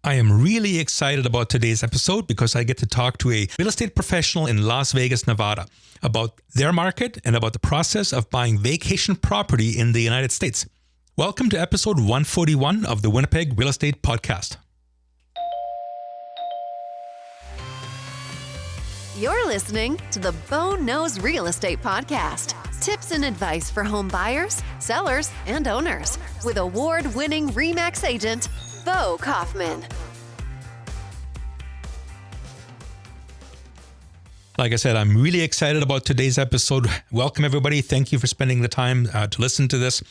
I am really excited about today's episode because I get to talk to a real estate professional in Las Vegas, Nevada about their market and about the process of buying vacation property in the United States. Welcome to episode 141 of the Winnipeg Real Estate Podcast. You're listening to the Bo Knows Real Estate Podcast. Tips and advice for home buyers, sellers, and owners with award-winning RE/MAX agent, Bo Kaufman. Like I said, I'm really excited about today's episode. Welcome, everybody. Thank you for spending the time to listen to this.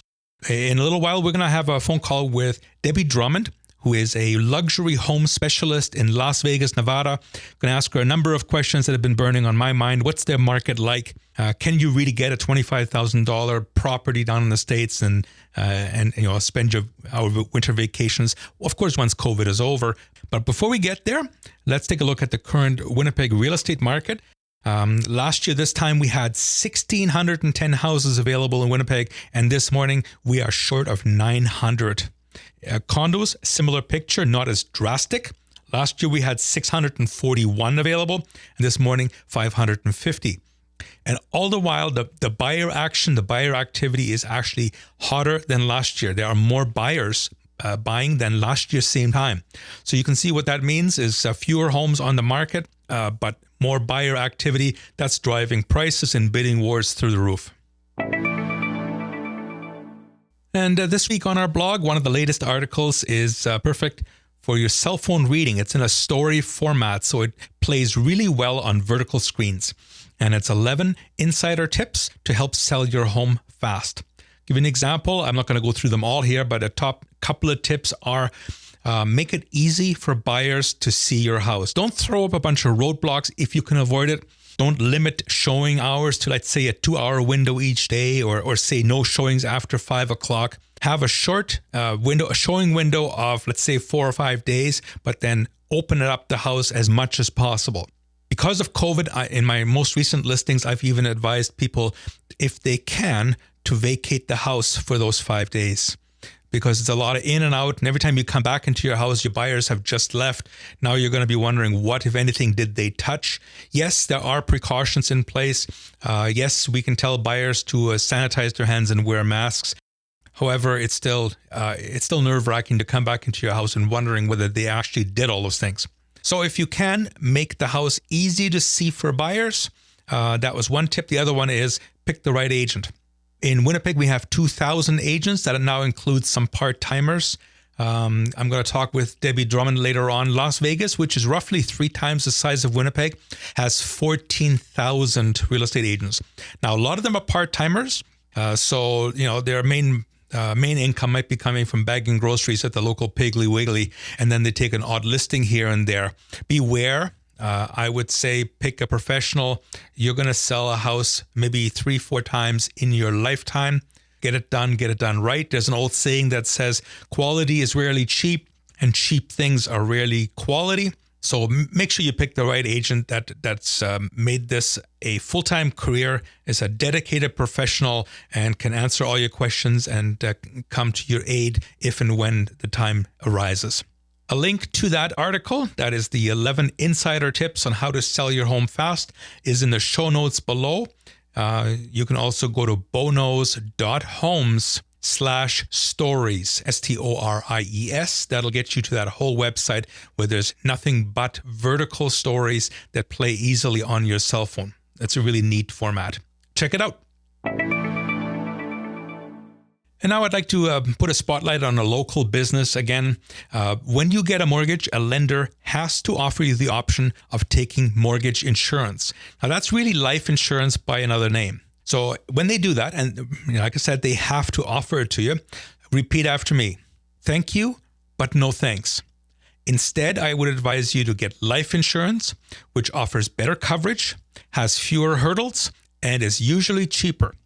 In a little while, we're going to have a phone call with Debbie Drummond, who is a luxury home specialist in Las Vegas, Nevada. I'm going to ask her a number of questions that have been burning on my mind. What's their market like? Can you really get a $25,000 property down in the States and spend our winter vacations? Of course, once COVID is over. But before we get there, let's take a look at the current Winnipeg real estate market. Last year, this time, we had 1,610 houses available in Winnipeg, and this morning, we are short of 900. Condos, similar picture, not as drastic. Last year, we had 641 available, and this morning, 550. And all the while, the buyer action, the buyer activity is actually hotter than last year. There are more buyers buying than last year's same time. So you can see what that means is fewer homes on the market, but more buyer activity. That's driving prices and bidding wars through the roof. And this week on our blog, one of the latest articles is perfect for your cell phone reading. It's in a story format, so it plays really well on vertical screens. And it's 11 insider tips to help sell your home fast. Give you an example. I'm not going to go through them all here, but a top couple of tips are make it easy for buyers to see your house. Don't throw up a bunch of roadblocks if you can avoid it. Don't limit showing hours to, let's say, a 2-hour window each day or say no showings after 5 o'clock. Have a short showing window of, let's say, 4 or 5 days, but then open it up the house as much as possible. Because of COVID, in my most recent listings, I've even advised people, if they can, to vacate the house for those 5 days. Because it's a lot of in and out, and every time you come back into your house, your buyers have just left. Now you're going to be wondering, what, if anything, did they touch? Yes, there are precautions in place. Yes, we can tell buyers to sanitize their hands and wear masks. However, it's still nerve-wracking to come back into your house and wondering whether they actually did all those things. So if you can, make the house easy to see for buyers. That was one tip. The other one is pick the right agent. In Winnipeg, we have 2,000 agents. That now includes some part-timers. I'm going to talk with Debbie Drummond later on. Las Vegas, which is roughly 3 times the size of Winnipeg, has 14,000 real estate agents. Now, a lot of them are part-timers. So their main income might be coming from bagging groceries at the local Piggly Wiggly, and then they take an odd listing here and there. Beware. I would say pick a professional. You're going to sell a house maybe 3-4 times in your lifetime. Get it done right. There's an old saying that says quality is rarely cheap and cheap things are rarely quality. So make sure you pick the right agent that's made this a full-time career, is a dedicated professional, and can answer all your questions and come to your aid if and when the time arises. A link to that article, that is the 11 insider tips on how to sell your home fast, is in the show notes below. You can also go to bonos.homes/stories, STORIES. That'll get you to that whole website where there's nothing but vertical stories that play easily on your cell phone. That's a really neat format. Check it out. And now I'd like to put a spotlight on a local business again. When you get a mortgage, a lender has to offer you the option of taking mortgage insurance. Now, that's really life insurance by another name. So when they do that, and like I said, they have to offer it to you, repeat after me. Thank you, but no thanks. Instead, I would advise you to get life insurance, which offers better coverage, has fewer hurdles, and is usually cheaper.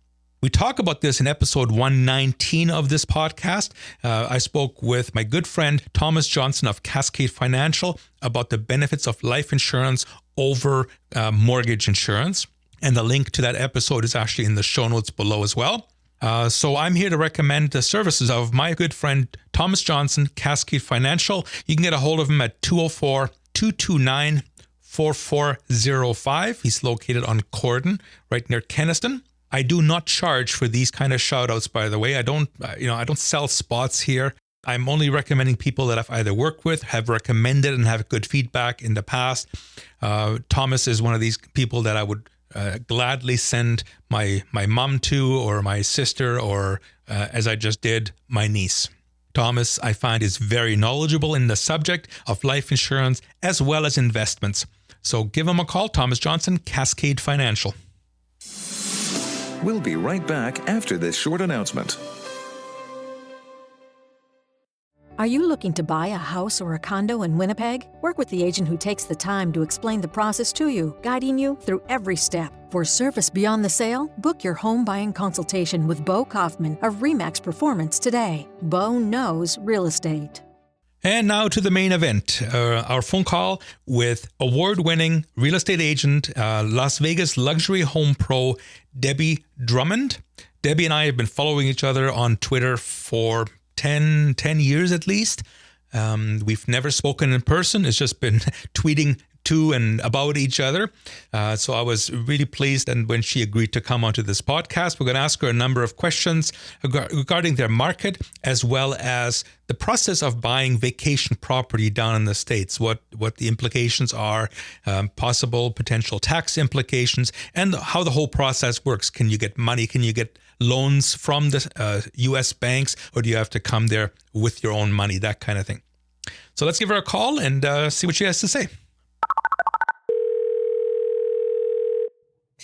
We talk about this in episode 119 of this podcast. I spoke with my good friend Thomas Johnson of Cascade Financial about the benefits of life insurance over mortgage insurance. And the link to that episode is actually in the show notes below as well. So I'm here to recommend the services of my good friend Thomas Johnson, Cascade Financial. You can get a hold of him at 204-229-4405. He's located on Corden, right near Kenniston. I do not charge for these kind of shout outs, by the way. I don't sell spots here. I'm only recommending people that I've either worked with, have recommended, and have good feedback in the past. Thomas is one of these people that I would gladly send my mom to, or my sister, or as I just did, my niece. Thomas, I find, is very knowledgeable in the subject of life insurance as well as investments. So give him a call, Thomas Johnson, Cascade Financial. We'll be right back after this short announcement. Are you looking to buy a house or a condo in Winnipeg? Work with the agent who takes the time to explain the process to you, guiding you through every step. For service beyond the sale, book your home buying consultation with Bo Kaufman of RE/MAX Performance today. Bo knows real estate. And now to the main event, our phone call with award-winning real estate agent, Las Vegas luxury home pro, Debbie Drummond. Debbie and I have been following each other on Twitter for 10 years at least. We've never spoken in person. It's just been tweeting to and about each other. So I was really pleased. And when she agreed to come onto this podcast, we're going to ask her a number of questions regarding their market, as well as the process of buying vacation property down in the States, what the implications are, possible potential tax implications, and how the whole process works. Can you get money? Can you get loans from the U.S. banks, or do you have to come there with your own money? That kind of thing. So let's give her a call and see what she has to say.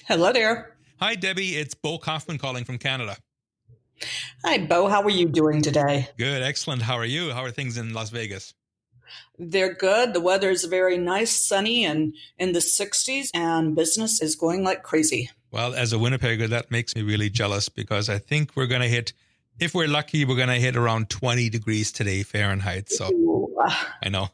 Hello there. Hi, Debbie. It's Bo Kaufman calling from Canada. Hi, Bo. How are you doing today? Good. Excellent. How are you? How are things in Las Vegas? They're good. The weather is very nice, sunny, and in the 60s, and business is going like crazy. Well, as a Winnipegger, that makes me really jealous, because I think we're going to hit, if we're lucky, we're going to hit around 20 degrees today Fahrenheit. So Ooh. I know.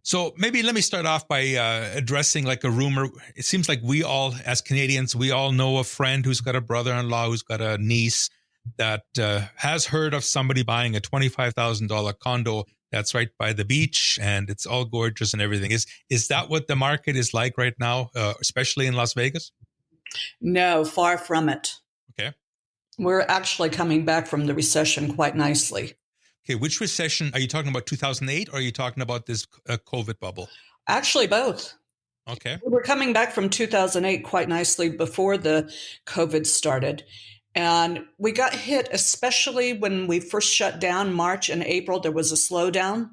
So maybe let me start off by addressing like a rumor. It seems like we all, as Canadians, we all know a friend who's got a brother-in-law, who's got a niece that has heard of somebody buying a $25,000 condo that's right by the beach, and it's all gorgeous and everything. Is that what the market is like right now, especially in Las Vegas? No, far from it. Okay. We're actually coming back from the recession quite nicely. Okay, which recession? Are you talking about 2008, or are you talking about this COVID bubble? Actually, both. Okay. We were coming back from 2008 quite nicely before the COVID started. And we got hit, especially when we first shut down March and April. There was a slowdown,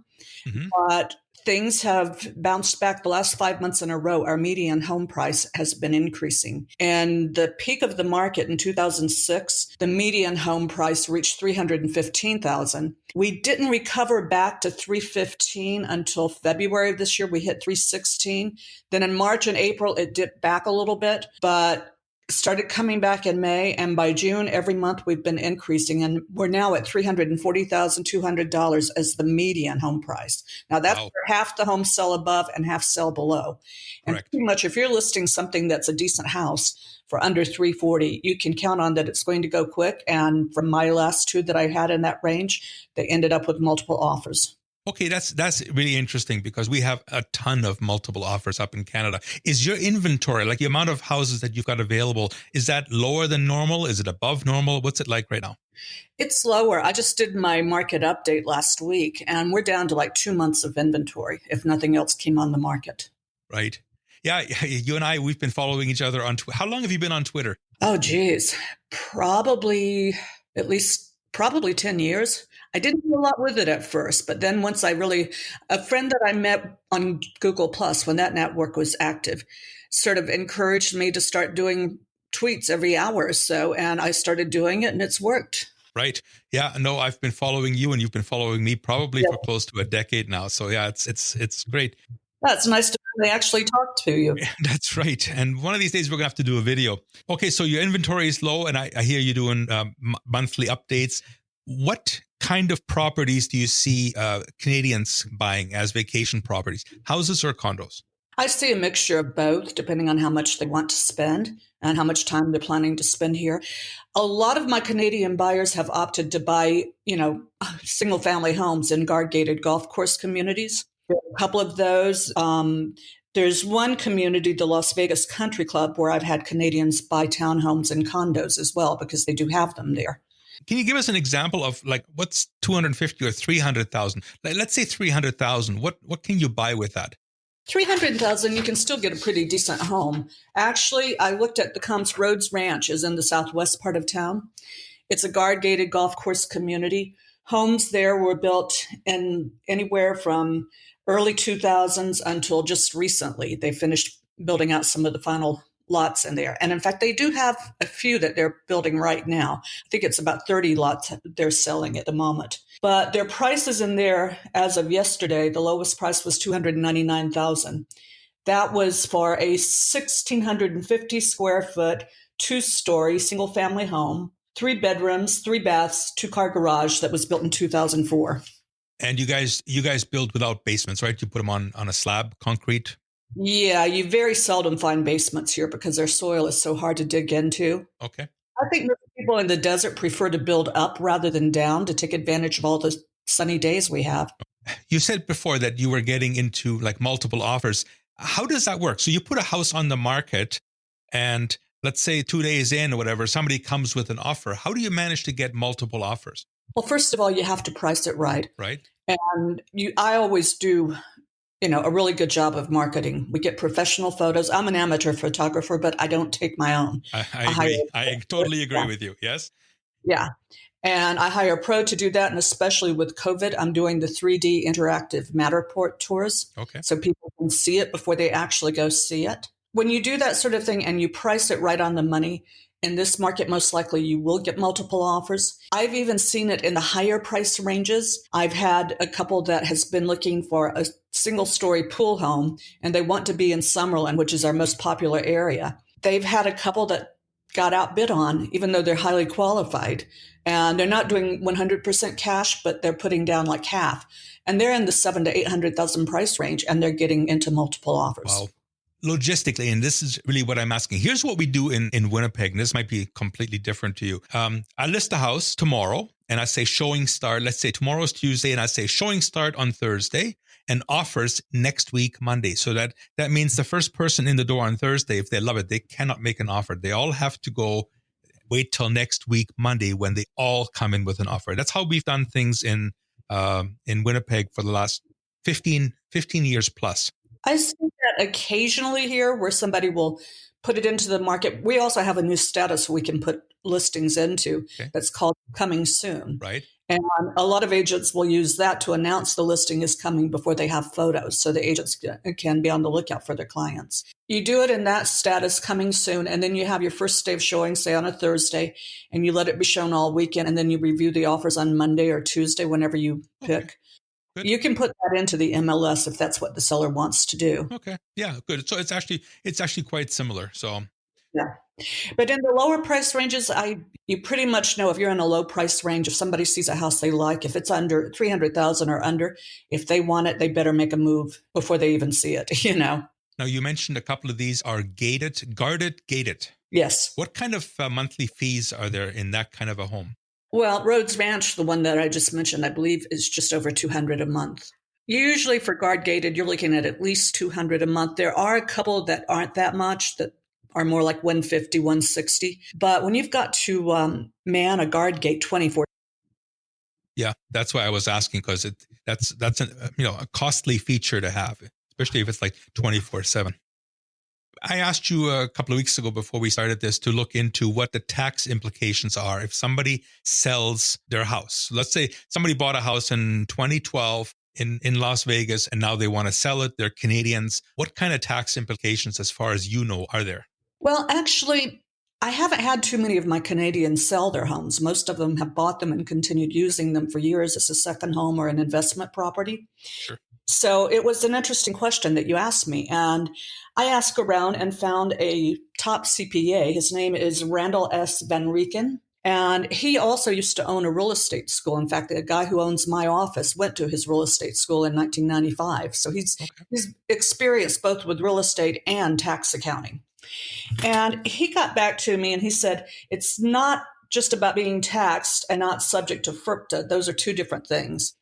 but things have bounced back the last 5 months in a row. Our median home price has been increasing. And the peak of the market in 2006, the median home price reached $315,000. We didn't recover back to $315,000 until February of this year. We hit $316,000. Then in March and April, it dipped back a little bit, but started coming back in May, and by June, every month we've been increasing, and we're now at $340,200 as the median home price. Now that's where half the homes sell above and half sell below. And Correct. pretty much if you're listing something that's a decent house for under $340,000, you can count on that it's going to go quick. And from my last two that I had in that range, they ended up with multiple offers. Okay, that's really interesting, because we have a ton of multiple offers up in Canada. Is your inventory, like the amount of houses that you've got available, is that lower than normal? Is it above normal? What's it like right now? It's lower. I just did my market update last week, and we're down to like 2 months of inventory if nothing else came on the market. Right. Yeah, you and I, we've been following each other on Twitter. How long have you been on Twitter? Oh, geez. Probably 10 years. I didn't do a lot with it at first, but then once a friend that I met on Google Plus, when that network was active, sort of encouraged me to start doing tweets every hour or so. And I started doing it, and it's worked. Right. Yeah. No, I've been following you, and you've been following me probably for close to a decade now. So yeah, it's great. That's nice to finally actually talk to you. That's right. And one of these days we're going to have to do a video. Okay. So your inventory is low, and I hear you doing monthly updates. What kind of properties do you see Canadians buying as vacation properties? Houses or condos? I see a mixture of both, depending on how much they want to spend and how much time they're planning to spend here. A lot of my Canadian buyers have opted to buy, single family homes in guard gated golf course communities. There are a couple of those. There's one community, the Las Vegas Country Club, where I've had Canadians buy townhomes and condos as well, because they do have them there. Can you give us an example of like what's 250 or 300,000? Let's say 300,000. What can you buy with that? 300,000, you can still get a pretty decent home. Actually, I looked at the Combs Roads Ranch is in the southwest part of town. It's a guard-gated golf course community. Homes there were built in anywhere from early 2000s until just recently. They finished building out some of the final lots in there. And in fact, they do have a few that they're building right now. I think it's about 30 lots they're selling at the moment. But their prices in there, as of yesterday, the lowest price was $299,000. That was for a 1,650 square foot, 2-story single family home, 3 bedrooms, 3 baths, 2-car garage that was built in 2004. And you guys build without basements, right? You put them on a slab, concrete? Yeah, you very seldom find basements here because their soil is so hard to dig into. Okay. I think most people in the desert prefer to build up rather than down to take advantage of all the sunny days we have. You said before that you were getting into like multiple offers. How does that work? So you put a house on the market and let's say 2 days in or whatever, somebody comes with an offer. How do you manage to get multiple offers? Well, first of all, you have to price it right. Right. And I always do, a really good job of marketing. We get professional photos. I'm an amateur photographer, but I don't take my own. I agree. I totally agree with you. Yes. Yeah. And I hire a pro to do that. And especially with COVID, I'm doing the 3D interactive Matterport tours. Okay. So people can see it before they actually go see it. When you do that sort of thing and you price it right on the money, in this market, most likely you will get multiple offers. I've even seen it in the higher price ranges. I've had a couple that has been looking for a single story pool home and they want to be in Summerlin, which is our most popular area. They've had a couple that got outbid on, even though they're highly qualified. And they're not doing 100% cash, but they're putting down like half. And they're in the $700,000 to $800,000 price range and they're getting into multiple offers. Wow. Logistically, and this is really what I'm asking. Here's what we do in Winnipeg, and this might be completely different to you. I list a house tomorrow, and I say showing start. Let's say tomorrow's Tuesday, and I say showing start on Thursday, and offers next week Monday. So that means the first person in the door on Thursday, if they love it, they cannot make an offer. They all have to wait till next week Monday when they all come in with an offer. That's how we've done things in Winnipeg for the last 15 years plus. I see that occasionally here where somebody will put it into the market. We also have a new status we can put listings into that's called coming soon. Right. And a lot of agents will use that to announce the listing is coming before they have photos. So the agents can be on the lookout for their clients. You do it in that status coming soon. And then you have your first day of showing, say on a Thursday, and you let it be shown all weekend. And then you review the offers on Monday or Tuesday, whenever you pick. Okay. Good. You can put that into the MLS if that's what the seller wants to do. Okay. Yeah, good. So it's actually quite similar. So yeah. But in the lower price ranges, you pretty much know if you're in a low price range, if somebody sees a house they like, if it's under 300,000 or under, if they want it, they better make a move before they even see it, Now, you mentioned a couple of these are guarded gated. Yes. What kind of monthly fees are there in that kind of a home? Well, Rhodes Ranch, the one that I just mentioned, I believe is just over $200 a month. Usually for guard gated, you're looking at least $200 a month. There are a couple that aren't that much, that are more like $150, $160. But when you've got to man a guard gate 24. Yeah, that's why I was asking, because that's a costly feature to have, especially if it's like 24/7. I asked you a couple of weeks ago before we started this to look into what the tax implications are if somebody sells their house. Let's say somebody bought a house in 2012 in Las Vegas and now they want to sell it. They're Canadians. What kind of tax implications, as far as you know, are there? Well, actually, I haven't had too many of my Canadians sell their homes. Most of them have bought them and continued using them for years as a second home or an investment property. Sure. So it was an interesting question that you asked me. And I asked around and found a top CPA. His name is Randall S. Van Rieken. And he also used to own a real estate school. In fact, the guy who owns my office went to his real estate school in 1995. So he's experienced both with real estate and tax accounting. And he got back to me and he said, it's not just about being taxed and not subject to FERPTA. Those are two different things.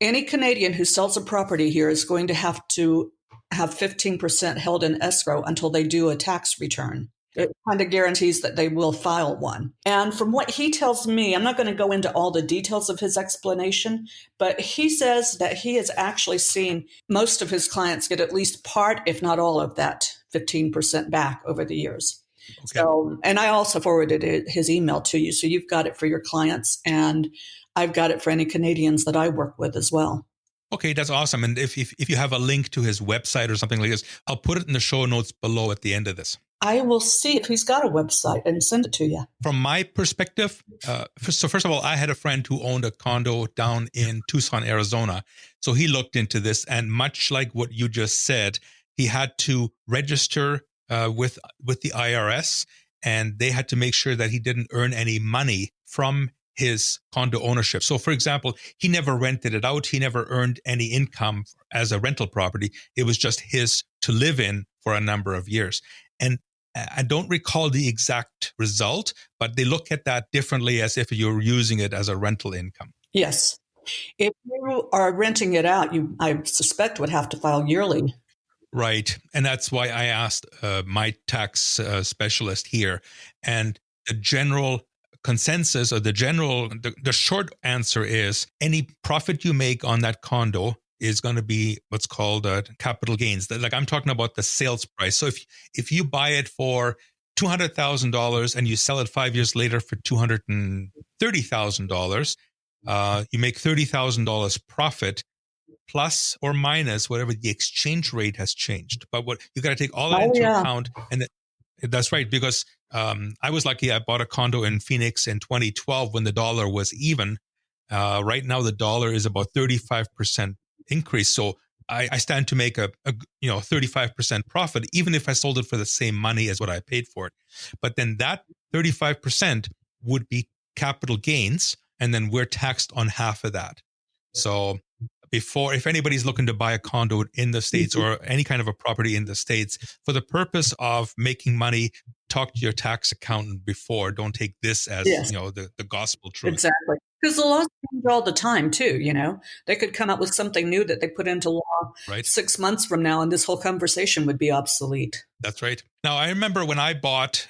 Any Canadian who sells a property here is going to have 15% held in escrow until they do a tax return. It kind of guarantees that they will file one. And from what he tells me, I'm not going to go into all the details of his explanation, but he says that he has actually seen most of his clients get at least part, if not all of that 15% back over the years. Okay. So, and I also forwarded his email to you. So you've got it for your clients, and I've got it for any Canadians that I work with as well. Okay, that's awesome. And if you have a link to his website or something like this, I'll put it in the show notes below at the end of this. I will see if he's got a website and send it to you. From my perspective, so first of all, I had a friend who owned a condo down in Tucson, Arizona. So he looked into this, and much like what you just said, he had to register with the IRS, and they had to make sure that he didn't earn any money from his condo ownership. So, for example, he never rented it out. He never earned any income as a rental property. It was just his to live in for a number of years. And I don't recall the exact result, but they look at that differently as if you're using it as a rental income. Yes. If you are renting it out, you, I suspect, would have to file yearly. Right. And that's why I asked my tax specialist here. And the general consensus, or the short answer is any profit you make on that condo is going to be what's called capital gains. Like, I'm talking about the sales price. So if you buy it for $200,000 and you sell it 5 years later for $230,000, you make $30,000 profit, plus or minus whatever the exchange rate has changed. But what you got to take all that into account, and that's right, because I was lucky. I bought a condo in Phoenix in 2012 when the dollar was even. Right now, the dollar is about 35% increase. So I stand to make a 35% profit, even if I sold it for the same money as what I paid for it. But then that 35% would be capital gains, and then we're taxed on half of that. So if anybody's looking to buy a condo in the States or any kind of a property in the States, for the purpose of making money, talk to your tax accountant before. Don't take this as the gospel truth. Exactly. Because the laws change all the time too, They could come up with something new that they put into law 6 months from now, and this whole conversation would be obsolete. That's right. Now, I remember when I bought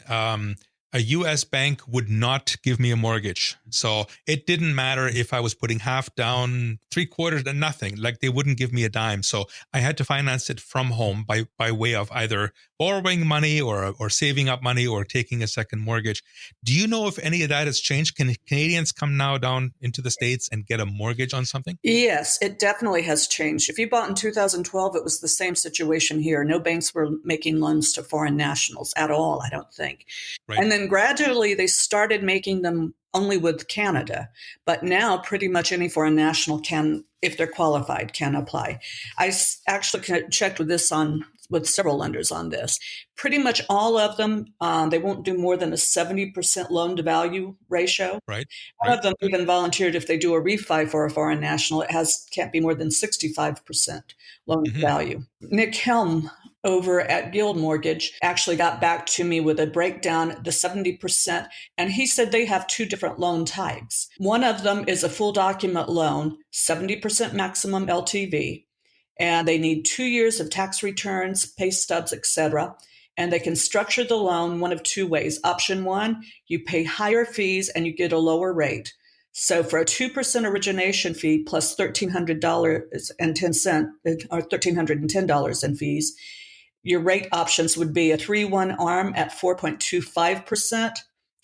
a U.S. bank would not give me a mortgage. So it didn't matter if I was putting half down, 3/4, and nothing. Like, they wouldn't give me a dime. So I had to finance it from home by way of either borrowing money or saving up money or taking a second mortgage. Do you know if any of that has changed? Can Canadians come now down into the States and get a mortgage on something? Yes, it definitely has changed. If you bought in 2012, it was the same situation here. No banks were making loans to foreign nationals at all, I don't think. Right. And then gradually they started making them only with Canada. But now pretty much any foreign national can, if they're qualified, can apply. I actually checked with several lenders on this. Pretty much all of them, they won't do more than a 70% loan to value ratio. Right. One of them even volunteered if they do a refi for a foreign national, it can't be more than 65% loan to value. Nick Helm over at Guild Mortgage actually got back to me with a breakdown, the 70%, and he said they have two different loan types. One of them is a full document loan, 70% maximum LTV, and they need 2 years of tax returns, pay stubs, etc. And they can structure the loan one of two ways. Option one, you pay higher fees and you get a lower rate. So for a 2% origination fee plus $1,310 or $1,310 in fees, your rate options would be a 3-1 ARM at 4.25%,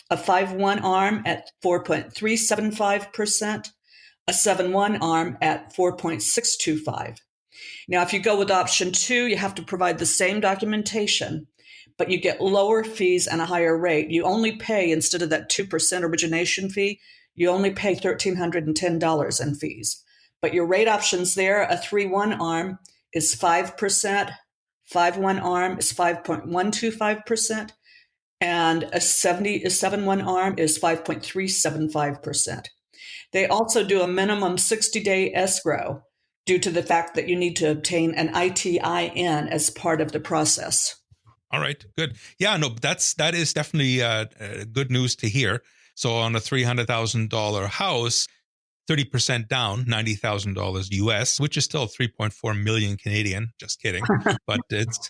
a 5-1 ARM at 4.375%, a 7-1 ARM at 4.625%. Now, if you go with option two, you have to provide the same documentation, but you get lower fees and a higher rate. You only pay, instead of that 2% origination fee, you only pay $1,310 in fees. But your rate options there, a 3-1 ARM is 5%, 5-1 ARM is 5.125%, and a 7/1 ARM is 5.375%. They also do a minimum 60-day escrow due to the fact that you need to obtain an ITIN as part of the process. All right, good. Yeah, no, that is definitely good news to hear. So on a $300,000 house, 30% down, $90,000 US, which is still 3.4 million Canadian. Just kidding, but that's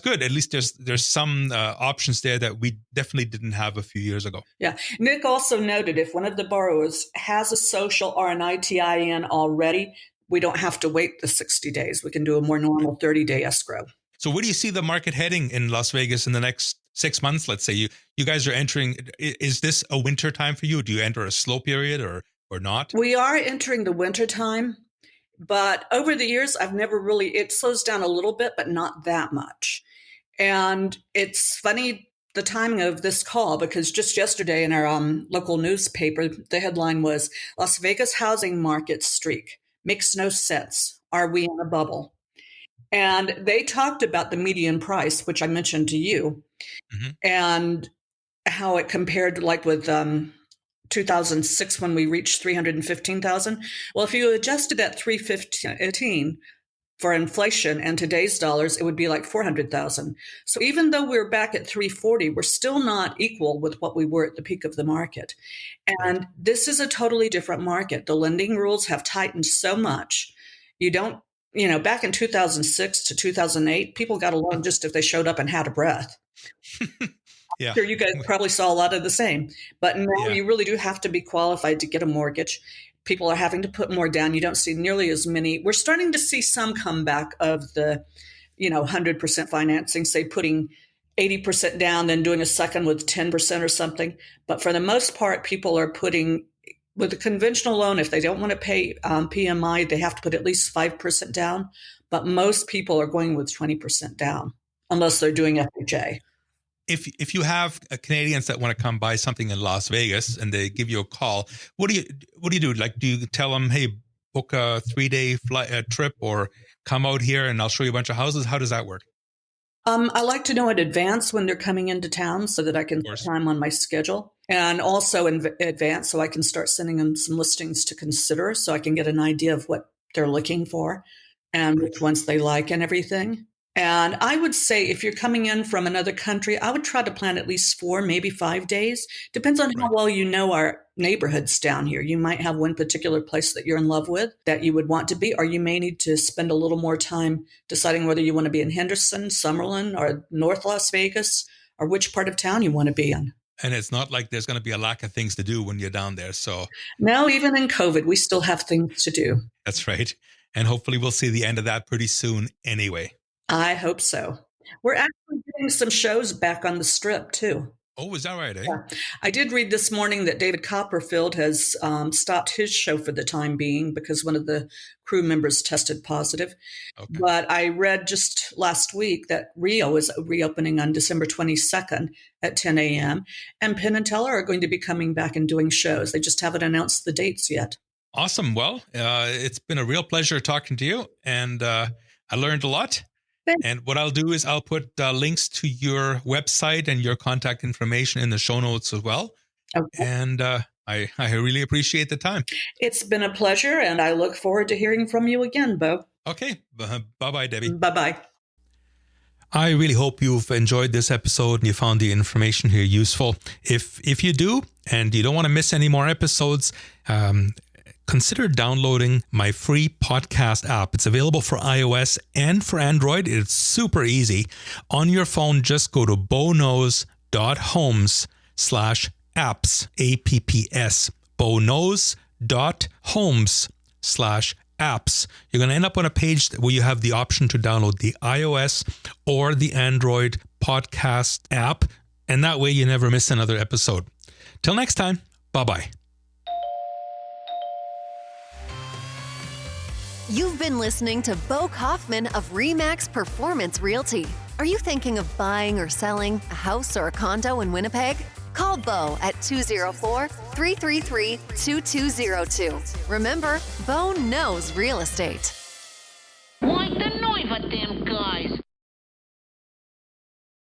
good. At least there's some options there that we definitely didn't have a few years ago. Yeah. Nick also noted if one of the borrowers has a social or an ITIN already, we don't have to wait the 60 days. We can do a more normal 30-day escrow. So where do you see the market heading in Las Vegas in the next 6 months? Let's say you guys are entering. Is this a winter time for you? Do you enter a slow period or not? We are entering the winter time, but over the years, it slows down a little bit, but not that much. And it's funny, the timing of this call, because just yesterday in our local newspaper, the headline was Las Vegas housing market streak. Makes no sense. Are we in a bubble? And they talked about the median price, which I mentioned to you, and how it compared like with 2006 when we reached 315,000. Well, if you adjusted that 315 for inflation and today's dollars, it would be like 400,000. So even though we're back at 340, we're still not equal with what we were at the peak of the market. And this is a totally different market. The lending rules have tightened so much. Back in 2006 to 2008, people got a loan just if they showed up and had a breath. Yeah. Sure, you guys probably saw a lot of the same. But now you really do have to be qualified to get a mortgage. People are having to put more down. You don't see nearly as many. We're starting to see some comeback of the, 100% financing, say putting 80% down, then doing a second with 10% or something. But for the most part, people are putting, with a conventional loan, if they don't want to pay PMI, they have to put at least 5% down. But most people are going with 20% down, unless they're doing FHA. If you have Canadians that want to come buy something in Las Vegas and they give you a call, what do you do? Like, do you tell them, hey, book a 3-day trip or come out here and I'll show you a bunch of houses? How does that work? I like to know in advance when they're coming into town so that I can put time on my schedule, and also in advance so I can start sending them some listings to consider so I can get an idea of what they're looking for and which ones they like and everything. And I would say if you're coming in from another country, I would try to plan at least 4, maybe 5 days. Depends on how well you know our neighborhoods down here. You might have one particular place that you're in love with that you would want to be, or you may need to spend a little more time deciding whether you want to be in Henderson, Summerlin, or North Las Vegas, or which part of town you want to be in. And it's not like there's going to be a lack of things to do when you're down there. So no, even in COVID, we still have things to do. That's right. And hopefully we'll see the end of that pretty soon anyway. I hope so. We're actually getting some shows back on the Strip, too. Oh, is that right, eh? Yeah. I did read this morning that David Copperfield has stopped his show for the time being because one of the crew members tested positive. Okay. But I read just last week that Rio is reopening on December 22nd at 10 a.m. And Penn and Teller are going to be coming back and doing shows. They just haven't announced the dates yet. Awesome. Well, it's been a real pleasure talking to you, and I learned a lot. And what I'll do is I'll put links to your website and your contact information in the show notes as well. Okay. And I really appreciate the time. It's been a pleasure, and I look forward to hearing from you again, Bo. Okay. Bye-bye, Debbie. Bye-bye. I really hope you've enjoyed this episode and you found the information here useful. If you do, and you don't want to miss any more episodes, consider downloading my free podcast app. It's available for iOS and for Android. It's super easy. On your phone, just go to boknows.homes/apps, APPS, boknows.homes/apps. You're going to end up on a page where you have the option to download the iOS or the Android podcast app, and that way you never miss another episode. Till next time, bye-bye. You've been listening to Bo Kaufman of RE/MAX Performance Realty. Are you thinking of buying or selling a house or a condo in Winnipeg? Call Bo at 204-333-2202. Remember, Bo knows real estate.